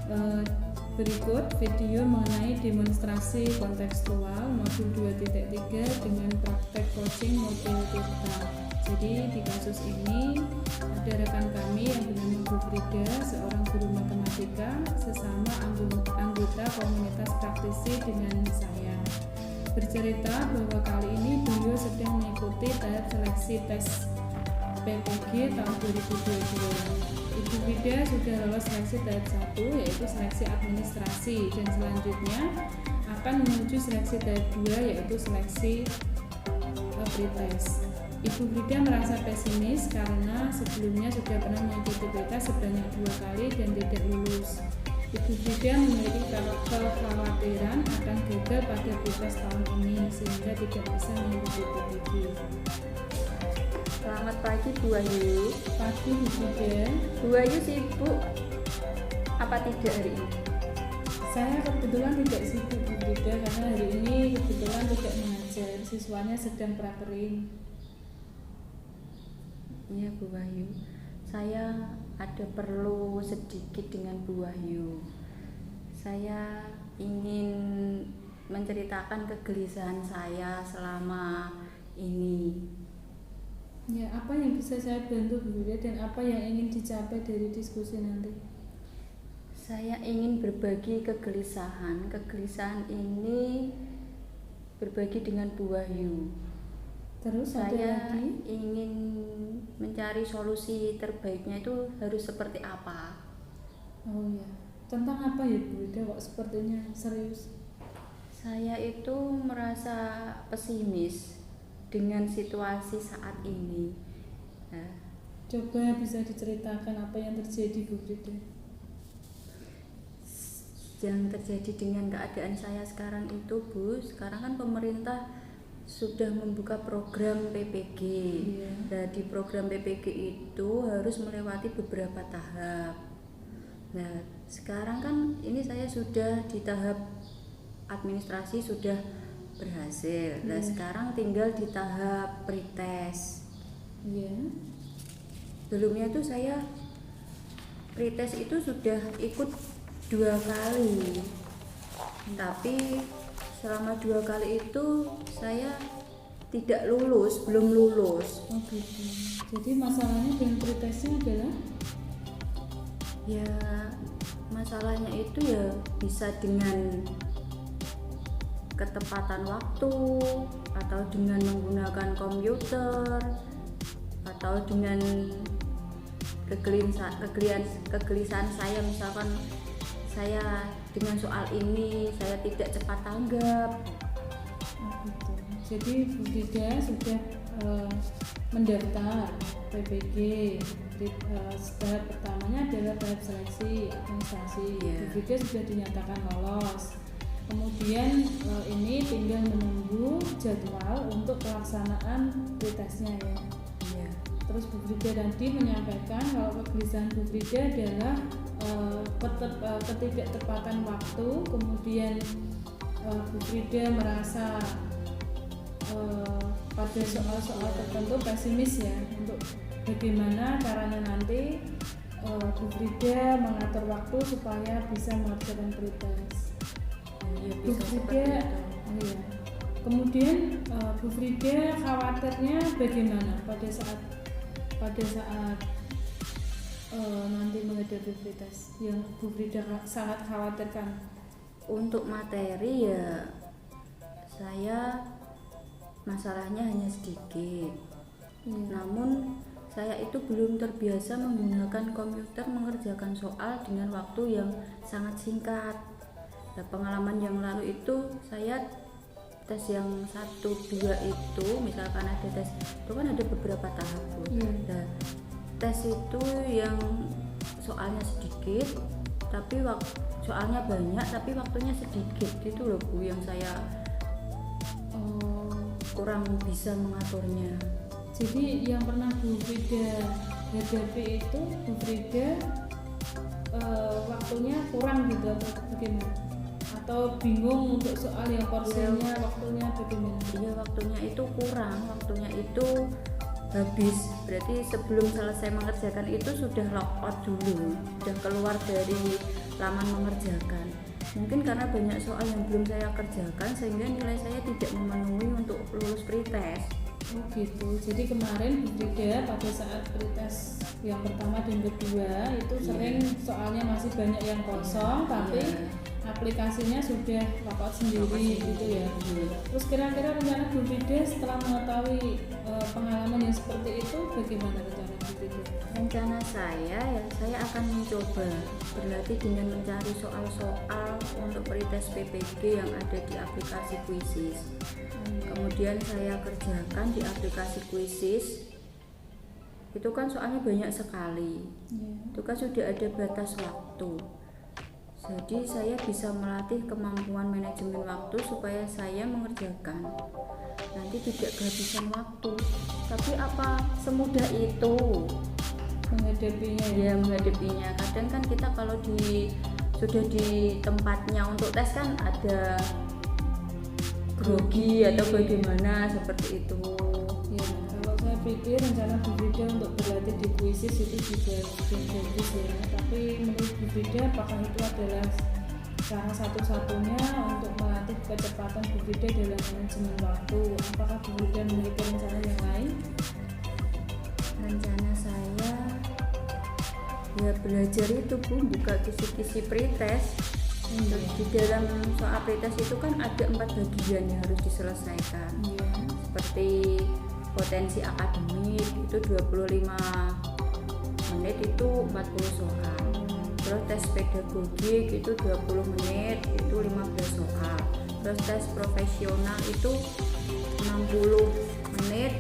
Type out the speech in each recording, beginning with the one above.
Eh, Berikut video mengenai demonstrasi kontekstual modul 2.3 dengan praktek coaching model kita. Jadi di kasus ini ada rekan kami yang bernama Bu Frida, seorang guru matematika, sesama anggota komunitas praktisi dengan saya. Bercerita bahwa kali ini beliau sedang mengikuti tahap seleksi tes PPG tahun 2022. Ibu Frida sudah lolos seleksi tahap 1, yaitu seleksi administrasi, dan selanjutnya akan menuju seleksi tahap 2, yaitu seleksi pretest. Ibu Frida merasa pesimis karena sebelumnya sudah pernah mengikuti pretest sebanyak 2 kali dan tidak lulus. Ibu Frida memiliki kekhawatiran akan gagal pada pretest tahun ini sehingga tidak bisa mengikuti PPG. Selamat pagi Bu Ayu. Pagi Bu Frida. Bu Ayu sibuk apa tidak hari ini? Saya kebetulan tidak sibuk Bu Frida karena hari ini kebetulan tidak mengajar, siswanya sedang prakering. Iya Bu Wahyu, saya ada perlu sedikit dengan Bu Wahyu. Saya ingin menceritakan kegelisahan saya selama ini. Ya, apa yang bisa saya bantu Bu Frida dan apa yang ingin dicapai dari diskusi nanti? Saya ingin berbagi kegelisahan. Kegelisahan ini berbagi dengan Bu Wahyu. Terus Saya ada lagi? ingin mencari solusi terbaiknya itu harus seperti apa. Oh ya, tentang apa ya Bu Frida kok sepertinya serius? Saya itu merasa pesimis dengan situasi saat ini. Nah, Coba bisa diceritakan apa yang terjadi Bu Frida? yang terjadi dengan keadaan saya sekarang itu Bu, sekarang kan pemerintah sudah membuka program PPG. Iya. Nah, di program PPG itu harus melewati beberapa tahap. Nah, sekarang kan ini saya sudah di tahap administrasi sudah berhasil. Nah, sekarang tinggal di tahap pretest. Iya. Sebelumnya itu saya pretest itu sudah ikut 2 kali, tapi selama 2 kali itu saya tidak lulus, belum lulus. Oh gitu. Jadi masalahnya dengan pretestnya adalah Ya, masalahnya itu ya bisa dengan ketepatan waktu, atau dengan menggunakan komputer, atau dengan kegelisahan saya, misalkan saya dengan soal ini saya tidak cepat tanggap. oh gitu. Jadi Bu Frida sudah mendaftar PPG. Tahap pertamanya adalah tahap seleksi administrasi. Iya. Bu Frida sudah dinyatakan lolos. Kemudian ini tinggal menunggu jadwal untuk pelaksanaan pretestnya ya. Iya. Terus Bu Frida tadi menyampaikan kalau kegelisahan Bu Frida adalah ketidaktepatan waktu, kemudian Bu Frida merasa pada soal-soal tertentu pesimis ya untuk bagaimana caranya nanti Bu Frida mengatur waktu supaya bisa mengerjakan pretest. Ya, Bu bisa seperti Frida, itu. oh iya. Kemudian Bu Frida khawatirnya bagaimana pada saat nanti menghadapi pretest yang Bu Frida sangat khawatirkan? Untuk materi ya saya masalahnya hanya sedikit. Namun saya itu belum terbiasa menggunakan komputer mengerjakan soal dengan waktu yang sangat singkat. Nah, pengalaman yang lalu itu saya tes yang 1, 2 itu misalkan ada tes itu kan ada beberapa tahap Bu. Nah, tes itu yang soalnya sedikit tapi soalnya banyak tapi waktunya sedikit, itu loh Bu yang saya kurang bisa mengaturnya. Jadi yang pernah Bu Frida hadapi itu Bu Frida waktunya kurang gitu atau bagaimana? Atau bingung untuk soal yang porsinya waktunya bagaimana? Iya, waktunya itu kurang, waktunya itu habis. Berarti sebelum selesai mengerjakan itu sudah lock out dulu, sudah keluar dari lama mengerjakan. Mungkin karena banyak soal yang belum saya kerjakan sehingga nilai saya tidak memenuhi untuk lulus pretest. Oh gitu. Jadi kemarin Bu Frida pada saat pretest yang pertama dan kedua itu sering soalnya masih banyak yang kosong, tapi aplikasinya sudah dapat sendiri gitu ya. Terus kira-kira rencana Bu Frida setelah mengetahui pengalaman yang seperti itu, bagaimana rencana Bu Frida? Rencana saya ya saya akan mencoba berlatih dengan mencari soal-soal untuk pretest PPG yang ada di aplikasi Quizzes. Kemudian saya kerjakan di aplikasi Quizzes. Itu kan soalnya banyak sekali. Itu kan sudah ada batas waktu. Jadi saya bisa melatih kemampuan manajemen waktu supaya saya mengerjakan. Nanti tidak kehabisan waktu. Tapi apa semudah itu Menghadapinya ya menghadapinya. Kadang kan kita kalau sudah di tempatnya untuk tes kan ada grogi atau bagaimana seperti itu. Ya, kalau saya pikir rencana Bu Frida untuk berlatih di Quizzes itu juga bagus ya. Tapi menurut Bu Frida apakah itu adalah cara satu-satunya untuk melatih kecepatan Bu Frida dalam manajemen waktu? Apakah Bu Frida memiliki rencana yang lain? Rencana saya ya belajar itu Bu, buka kisi-kisi pretest. Di dalam soal pretest itu kan ada 4 bagian yang harus diselesaikan. Seperti potensi akademik itu 25 menit itu 40 soal. Terus tes pedagogik itu 20 menit itu 15 soal. Terus tes profesional itu 60 menit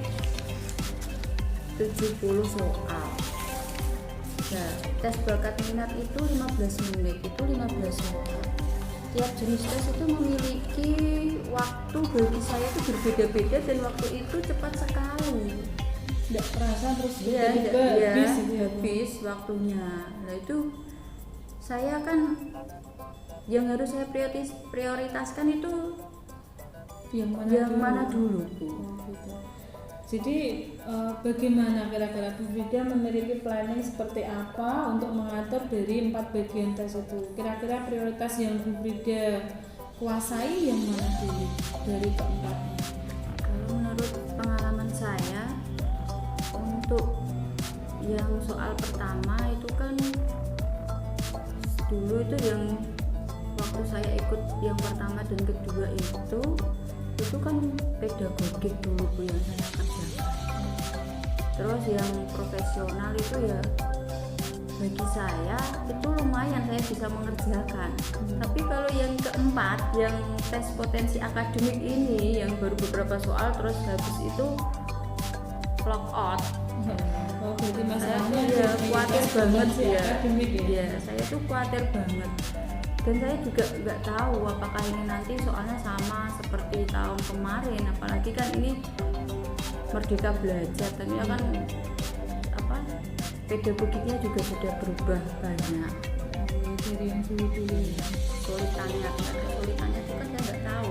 70 soal. Nah, tes bakat minat itu 15 menit itu 15 soal. Tiap jenis tes itu memiliki waktu bagi saya itu berbeda-beda dan waktu itu cepat sekali. Tidak terasa terus habis waktunya. Nah itu saya kan yang harus saya prioritaskan itu yang mana dulu Bu. Gitu. Jadi bagaimana kira-kira Bu Frida memiliki planning seperti apa untuk mengatur dari 4 bagian tes itu? Kira-kira prioritas yang Bu Frida kuasai yang mana dulu dari keempatnya? Kalau menurut pengalaman saya untuk yang soal pertama itu kan dulu itu yang waktu saya ikut yang pertama dan kedua itu kan pedagogik dulu Bu yang saya kerjakan. Terus yang profesional itu ya bagi saya itu lumayan saya bisa mengerjakan. Tapi kalau yang keempat yang tes potensi akademik ini yang baru beberapa soal terus habis itu clock out. Oh, berarti masalahnya ya khawatir banget ya. Akademik ya. Ya, saya tuh khawatir banget. Dan saya juga nggak tahu apakah ini nanti soalnya sama seperti tahun kemarin, apalagi kan ini Merdeka Belajar, ternyata kan pedagogiknya juga sudah berubah banyak. Dari yang dulu ya. Kesulitannya itu kan saya nggak tahu.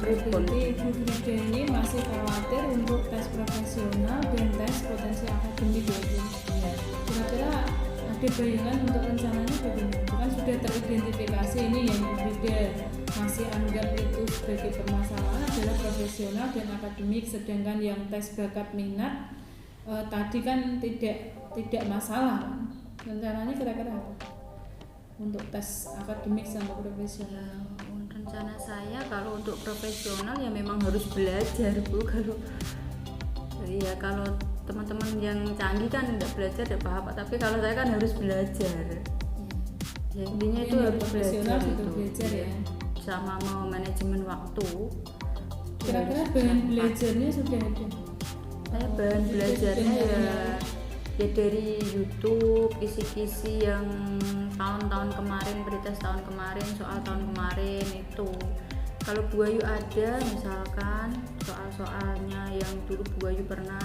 Berarti Bu Frida ini masih khawatir untuk tes profesional dan tes potensi akademik ya Bu. Kira-kira ada bayangan untuk rencananya bagaimana? Kan sudah teridentifikasi ini yang Bu Frida masih anggap itu sebagai permasalahan adalah profesional dan akademik, sedangkan yang tes bakat minat tadi kan tidak masalah. Rencananya kira-kira apa untuk tes akademik sama profesional? Rencana saya kalau untuk profesional ya memang harus belajar Bu. Kalau teman-teman yang canggih kan tidak belajar tidak apa-apa, tapi kalau saya kan harus belajar. Ya intinya itu harus belajar ya. Sama mau manajemen waktu. Kira-kira bahan belajarnya sudah ada? Saya bahan belajarnya ya dari YouTube, kisi-kisi yang tahun-tahun kemarin, pretest tahun kemarin, soal tahun kemarin itu. Kalau Bu Ayu ada misalkan soal-soalnya yang dulu Bu Ayu pernah.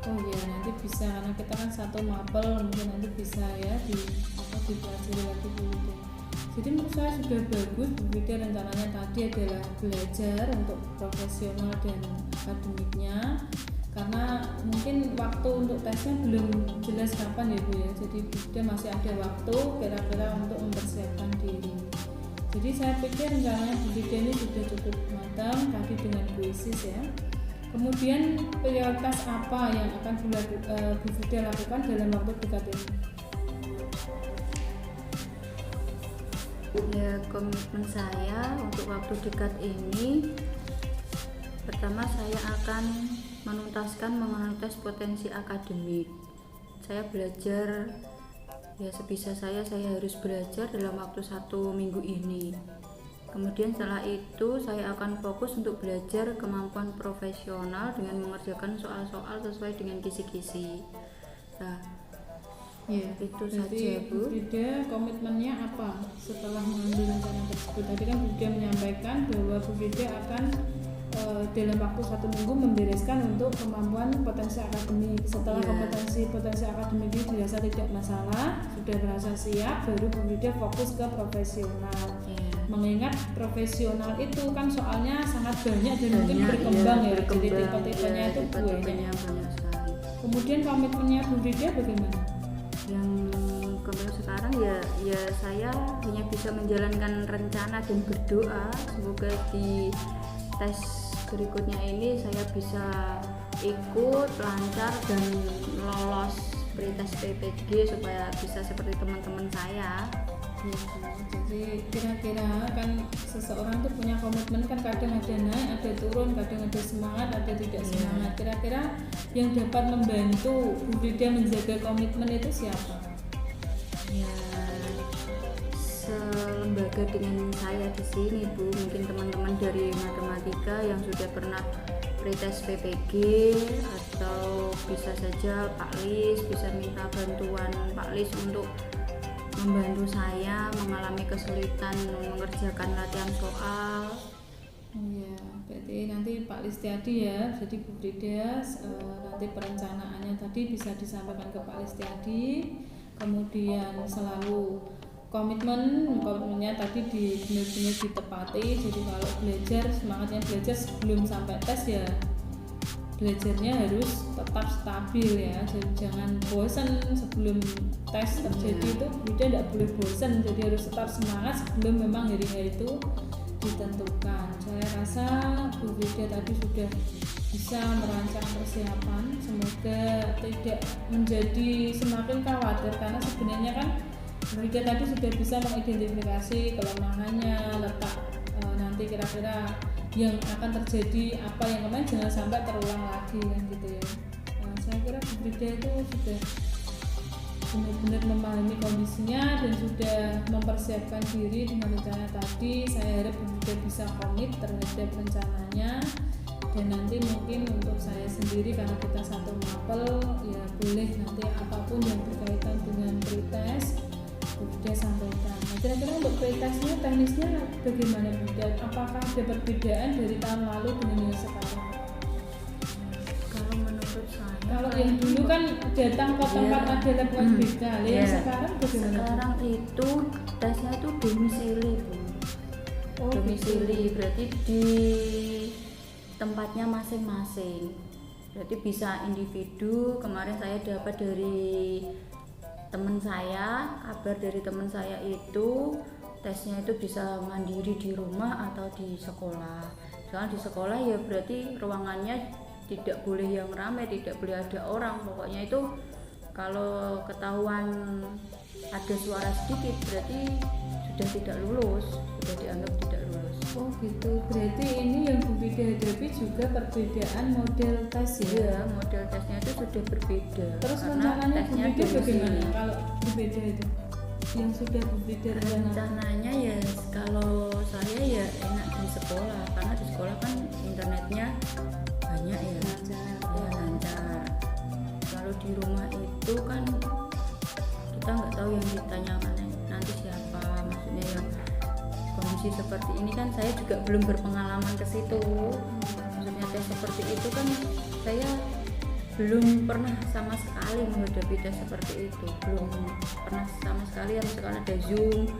Oh ya, nanti bisa karena kita kan satu mapel, mungkin nanti bisa ya dipelajari lagi dulu. Jadi menurut saya sudah bagus. Bu Frida rencananya tadi adalah belajar untuk profesional dan akademiknya. karena mungkin waktu untuk tesnya belum jelas kapan ya Bu ya, jadi dia masih ada waktu kira-kira untuk mempersiapkan diri. Jadi saya pikir rencananya Bu Frida ini sudah cukup matang tadi dengan kuisis ya. Kemudian prioritas apa yang akan Bu Frida lakukan dalam waktu dekat ini? Ya, komitmen saya untuk waktu dekat ini, pertama saya akan menuntaskan mengenai tes potensi akademik. Saya belajar ya sebisa saya harus belajar dalam waktu 1 minggu ini. Kemudian setelah itu saya akan fokus untuk belajar kemampuan profesional dengan mengerjakan soal-soal sesuai dengan kisi-kisi. Nah, ya, itu saja saja Bu. Frida komitmennya apa setelah mengambil rencana tersebut? Tadi kan Frida menyampaikan bahwa Frida akan dalam waktu 1 minggu membereskan untuk kemampuan potensi akademik. Setelah kompetensi akademik ini dirasa tidak masalah, sudah merasa siap, baru Frida fokus ke profesional. Mengingat profesional itu kan soalnya sangat banyak dan mungkin berkembang ya, jadi tipe-tipenya itu banyak sekali. Kemudian komitmennya Bu Frida bagaimana? Yang kemudian sekarang ya saya hanya bisa menjalankan rencana dan berdoa semoga di tes berikutnya ini saya bisa ikut lancar dan lolos pretest PPG supaya bisa seperti teman-teman saya. Jadi kira-kira kan seseorang tuh punya komitmen kan kadang ada naik, ada turun, kadang ada semangat, ada tidak semangat. Kira-kira yang dapat membantu Bu Frida menjaga komitmen itu siapa? Ya, selembaga dengan saya di sini Bu, mungkin teman-teman dari matematika yang sudah pernah pretest PPG, atau bisa saja Pak Lis, bisa minta bantuan Pak Lis untuk membantu saya mengalami kesulitan mengerjakan latihan soal. Iya, berarti nanti Pak Listiadi ya. Jadi Bu Frida nanti perencanaannya tadi bisa disampaikan ke Pak Listiadi. Kemudian selalu komitmennya tadi benar-benar ditepati. Jadi kalau belajar, semangatnya belajar sebelum sampai tes ya belajarnya harus tetap stabil ya, jadi jangan bosan sebelum tes terjadi itu. Kita tidak boleh bosan, jadi harus tetap semangat sebelum memang hari itu ditentukan. Saya rasa Bu Frida tadi sudah bisa merancang persiapan, semoga tidak menjadi semakin khawatir, karena sebenarnya kan Bu Frida tadi sudah bisa mengidentifikasi kelemahannya, letak nanti kira-kira yang akan terjadi apa yang kemarin jangan sampai terulang lagi kan gitu ya. Saya kira Bu Frida itu sudah benar-benar memahami kondisinya dan sudah mempersiapkan diri dengan rencana tadi. Saya harap Bu Frida bisa komit terhadap rencananya, dan nanti mungkin untuk saya sendiri karena kita satu mapel ya boleh nanti apapun yang berkaitan dengan pretest Bu Frida sampaikan. Nah, kira-kira untuk pretestnya teknisnya bagaimana Bu Frida? Apakah ada perbedaan dari tahun lalu dengan yang sekarang? Kalau menurut saya, kalau yang dulu kan datang ke tempat ada lakukan beda, yang sekarang bagaimana? Sekarang itu tesnya itu domisili Bu. Domisili berarti di tempatnya masing-masing. Berarti bisa individu. Kemarin saya dapat dari teman saya, kabar dari teman saya itu tesnya itu bisa mandiri di rumah atau di sekolah. Soalnya di sekolah ya berarti ruangannya tidak boleh yang ramai, tidak boleh ada orang. Pokoknya itu kalau ketahuan ada suara sedikit berarti sudah tidak lulus, sudah dianggap tidak lulus. Oh gitu, berarti ini yang Bu Frida hadapi juga perbedaan model tes ya? Iya, model tesnya itu sudah berbeda. Terus rencananya Bu Frida bagaimana kalau berbeda itu? Yang sudah Bu Frida rencananya ya kalau saya ya enak di sekolah, karena di sekolah kan internetnya banyak ya, lancar. Kalau di rumah itu kan kita nggak tahu yang ditanyakan nanti siapa, maksudnya yang kondisi seperti ini kan saya juga belum berpengalaman ke situ. Maksudnya tes seperti itu kan saya belum pernah sama sekali menghadapi tes seperti itu, belum pernah sama sekali. Harus sekarang ada Zoom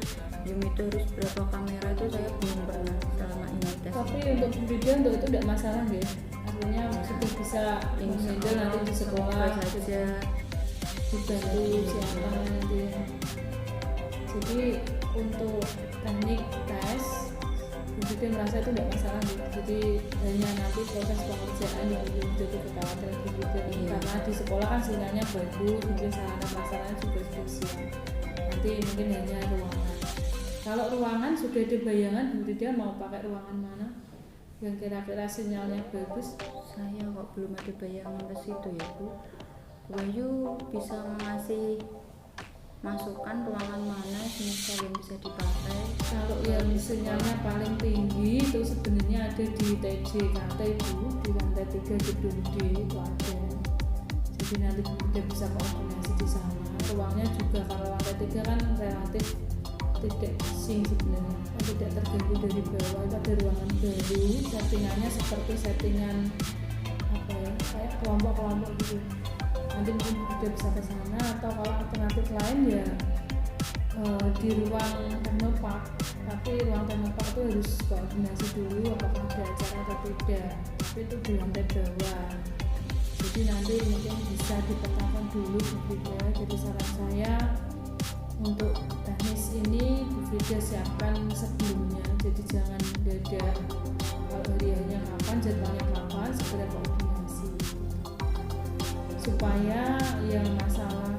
itu harus berapa kamera, itu saya belum pernah selama ini tes. Tapi untuk Bu Frida untuk itu tidak masalah ya? maksudnya sudah bisa handle nanti di sekolah saja dibantu siapa nanti. Jadi untuk teknik tes jadi merasa itu tidak masalah gitu. Jadi hanya nanti proses pengerjaan yang menjadi kekhawatiran gitu. Karena di sekolah kan sinyalnya bagus, mungkin sarana prasarana juga sudah siap. Nanti mungkin hanya ruangan. Kalau ruangan sudah ada bayangan, Bu dia mau pakai ruangan mana yang kira-kira sinyalnya bagus? Saya kok belum ada bayangan ke situ ya Bu. Bayu bisa ngasih masukan ruangan mana semisal yang bisa dipakai. Kalau yang sinyalnya paling tinggi itu sebenarnya ada di TJ lantai Bu, di lantai 3 gedung D itu ada. Jadi nanti kita bisa koordinasi di sana. Ruangnya juga kalau lantai 3 kan relatif tidak bising sebenarnya, tidak terganggu dari bawah. Itu ada ruangan baru, settingannya seperti settingan apa ya, kayak kelompok-kelompok gitu. Nanti mungkin udah bisa ke sana, atau kalau alternatif lain ya di ruang teknopark. Tapi ruang teknopark itu harus koordinasi dulu apakah ada acara atau tidak. Tapi itu di lantai bawah. Jadi nanti mungkin bisa dipetakan dulu begitu ya. Jadi saran saya untuk teknis ini Bu Frida siapkan sebelumnya. Jadi jangan dadak kalau hariannya kapan, jadwalnya kapan, segera koordinasi supaya yang masalah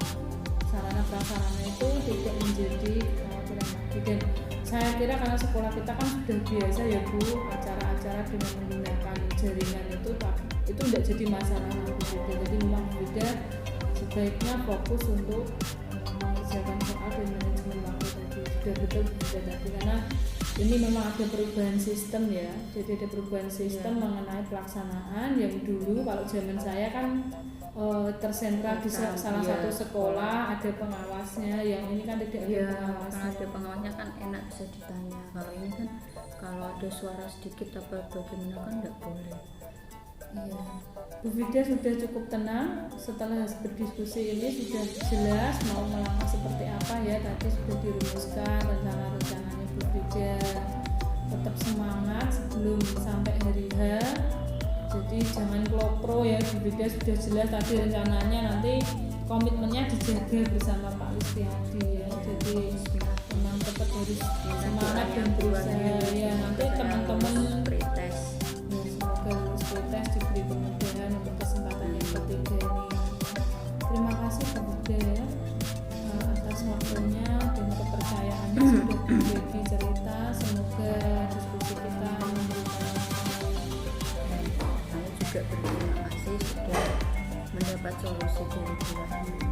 sarana prasarana itu tidak menjadi kekhawatiran lagi. Dan saya kira karena sekolah kita kan sudah biasa ya Bu, acara-acara dengan menggunakan jaringan itu tidak jadi masalah lagi. Jadi memang beda, sebaiknya fokus untuk mengerjakan soal dan manajemen waktu tadi sudah betul sudah tadi, karena ini memang ada perubahan sistem ya. Jadi ada perubahan sistem mengenai pelaksanaan yang dulu kalau zaman saya kan tersentra di salah satu sekolah, ada pengawasnya. Yang ini kan tidak ada pengawasnya. Ada pengawasnya kan enak bisa ditanya. Kalau ini kan kalau ada suara sedikit apa bagaimana kan tidak boleh. Iya, Bu Frida sudah cukup tenang setelah berdiskusi ini, sudah jelas mau melangkah seperti apa ya. Tadi sudah dirumuskan rencana-rencananya Bu Frida. Tetap semangat sebelum sampai hari H. Jadi jangan klopro ya, Bu Frida sudah jelas tadi rencananya, nanti komitmennya dijaga bersama Pak Listiadi ya. Jadi memang tetap harus semangat dan berusaha ya. Nanti teman-teman pretest semoga lulus pretest diberi kemudahan untuk kesempatan yang ketiga ini. Terima kasih Bu Frida ya atas waktunya dan kepercayaannya sudah berbagi cerita. Semoga diskusi kita memberikan juga berterima kasih sudah mendapat solusi dari Bu Wahyu.